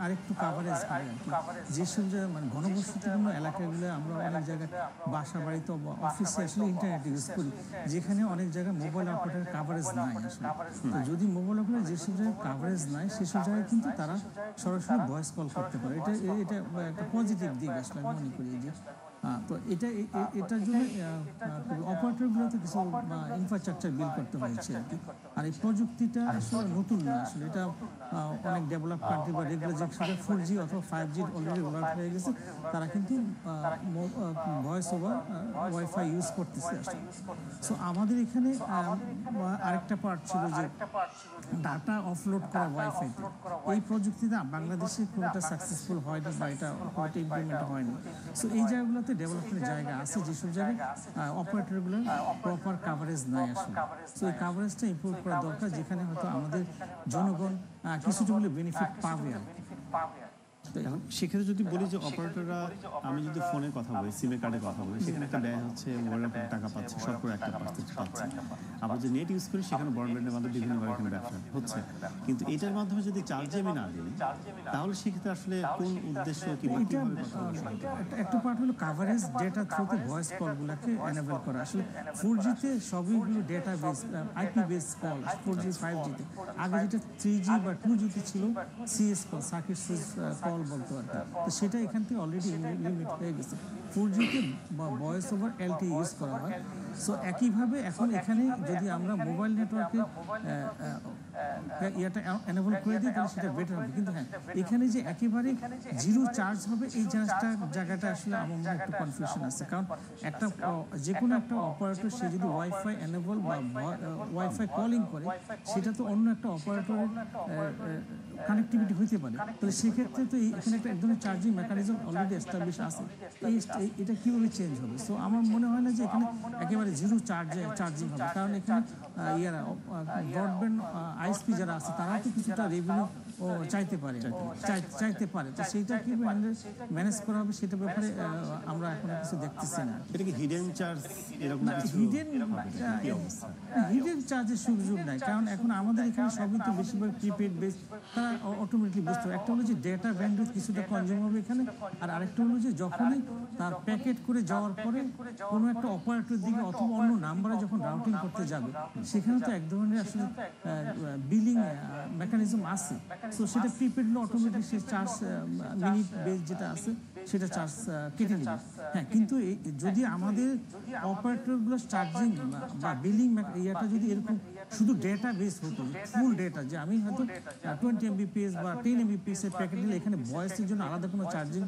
আরেকটু কাভারেজ করে আর কি। যেসব জায়গায় মানে ঘনবসতিপূর্ণ এলাকাগুলো আমরা অনেক জায়গায় বাসা বাড়িতে অফিসে আসলে ইন্টারনেট ইউজ করি, যেখানে অনেক জায়গায় মোবাইল অপারেটরের কাভারেজ নাই আসলে। তো যদি মোবাইল অপারেটর যেসব জায়গায় কাভারেজ নাই সেসব জায়গায় কিন্তু তারা সরাসরি ভয়েস কল করতে পারে। এটা এটা একটা পজিটিভ দিক আসলে আমি মনে করি যে তো এটার জন্য অপারেটরগুলোতে কিছু ইনফ্রাস্ট্রাকচার বিল্ড করতে হয়েছে আর কি। আর এই প্রযুক্তিটা আসলে নতুন না, আসলে এটা অনেক ডেভেলপ কান্ট্রি বা রেগুলার যেখানে 4G অথবা 5G অলরেডি রোল আউট হয়ে গেছে, তারা কিন্তু ভয়েস ওভার ওয়াইফাই ইউজ করতেছে আসলে। সো আমাদের এখানে আরেকটা পার্ট ছিল যে ডাটা অফলোড করা ওয়াইফাইতে। এই প্রযুক্তিটা বাংলাদেশে খুব একটা সাকসেসফুল হয়নি বা এটা খুব একটা ইমপ্লিমেন্ট হয়নি। সো এই জায়গাগুলোতে ডেভেলপমেন্টের জায়গা আছে, যেসব জায়গায় অপারেটরগুলোর প্রপার কাভারেজ নাই আসলে। সো এই কাভারেজটা ইমপ্রুভ করা দরকার, যেখানে হয়তো আমাদের জনগণ কিছুটা হলে বেনিফিট পাবে আর কি। এখন সেক্ষেত্রে যদি বলি যে অপারেটররা, আমি যদি ফোনের কথা বলি, সিমের কার্ডের কথা বলি, সেখানে একটা ব্যয় হচ্ছে, মোবাইলের উপর টাকা পাচ্ছে, শতকরা একটা পার্সেন্ট পাচ্ছে। আমরা যে নেট ইউজ করি সেখানে ব্রডব্যান্ডের মাধ্যমে বিভিন্নভাবে এখানে ব্যবসা হচ্ছে, কিন্তু এটার মাধ্যমে যদি চার্জ আমি না দিই, তাহলে সেক্ষেত্রে আসলে কোন উদ্দেশ্য একটা পার্ট হলো কাভারেজ, ডেটা থ্রুতে ভয়েস কলগুলোকে এনেবল করা। আসলে 4G-তে সবইগুলো data base, IP base call, 4G 5G-তে। আগে যেটা 3G বা 2G-তে ছিল CS call, circuit switch call বলতো আর কি। তো সেটা এখান থেকে অলরেডি লিমিট হয়ে গেছে। 4G-তে ভয়েস ওভার LTE ইউজ করা হয়। সো একইভাবে এখন এখানে যদি আমরা মোবাইল নেটওয়ার্কে ইয়াটা এনেবল করে দিই, তাহলে সেটা বেটার হবে। কিন্তু হ্যাঁ, এখানে যে একেবারে জিরো চার্জ হবে এই জায়গাটা আসলে আমার মনে একটু কনফিউশন আছে। কারণ একটা যে কোনো একটা অপারেটর সে যদি ওয়াইফাই এনেবল বা ওয়াইফাই কলিং করে, সেটা তো অন্য একটা অপারেটরের কানেক্টিভিটি হইতে পারে। তাহলে সেক্ষেত্রে তো এখানে একটা একদম চার্জিং মেকানিজম অলরেডি এস্টাবলিশ আছে। এটা কীভাবে চেঞ্জ হবে? সো আমার মনে হয় না যে এখানে একেবারে জিরো চার্জিং হবে, কারণ এখানে ব্রডব্যান্ড আইএসপি যারা আছে তারা তো কিছুটা রেভিনিউ চাইতে পারে। তো সেইটা কীভাবে ম্যানেজ করা হবে সেটার ব্যাপারে আমরা এখন কিছু দেখতেছি না। এটা কি হিডেন চার্জ? এরকম হিডেন চার্জের সুযোগ নাই, কারণ এখন আমাদের এখানে সবই তো বেশিরভাগ প্রিপেড বেস, তারা অটোমেটিকলি বুঝতে হবে। একটা হলো যে ডেটা ব্যান্ডউইথ কিছুটা কনজিউম হবে এখানে, আর আরেকটা হলো যে যখনই তার প্যাকেট করে যাওয়ার পরে কোনো একটা অপারেটরের দিকে অথবা অন্য নাম্বারে যখন রাউটিং করতে যাবে, সেখানে তো এক ধরনের আসলে বিলিং মেকানিজম আছে। সো সেটা প্রিপেড হলে অটোমেটিক সে চার্জ মিনিট বেস যেটা আছে সেটা চার্জ কেটে নেবে। হ্যাঁ, কিন্তু যদি আমাদের অপারেটরগুলো চার্জিং বা বিলিং ইয়াটা যদি এরকম শুধু ডেটা বেস হতো, ফুল ডেটা, যে আমি হয়তো 20 Mbps বা 10 Mbps এর প্যাকেট নিলে এখানে ভয়েসের জন্য আলাদা কোনো চার্জিং